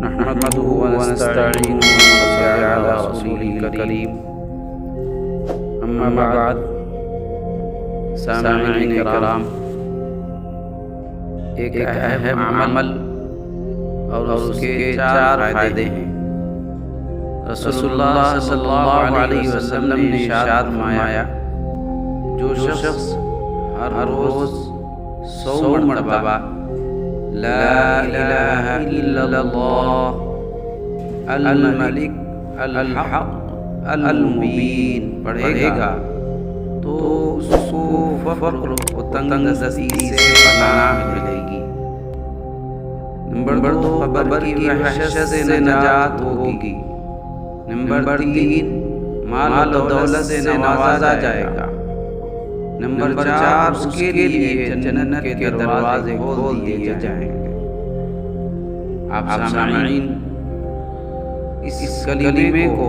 نحمده ونستعينه ونصلي على رسوله الكريم أما بعد سامعین کرام، ایک اہم عمل اور اس کے 4 فائدے ہیں۔ رسول اللہ صلی اللہ علیہ وسلم نے ارشاد فرمایا، جو شخص ہر روز 100 مرتبہ لا الہ الا اللہ الملک الحق المبین پڑھے گا تو اس کو فقر و تنگ دستی سے پناہ ملے گی۔ نمبر 2، قبر کی وحشت سے نجات ہوگی۔ نمبر 3، مال و دولت سے نوازا جائے گا۔ نمبر 4، اس کے لیے جنت کے دروازے کھول دیے جائیں گے۔ آپ سامعین، اس کلمے کو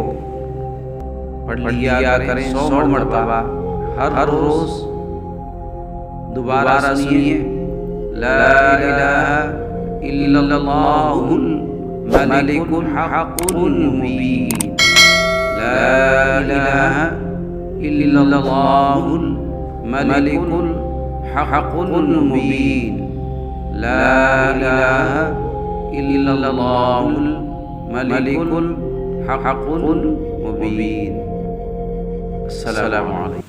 پڑھ لیا کریں 100 مرتبہ ہر روز۔ دوبارہ سنیے، لا الہ الا اللہ الملک الحق المبین، لا الہ الا اللہ الملک الحق المبین، لا الہ الا اللہ الملک الحق المبین۔ السلام علیکم۔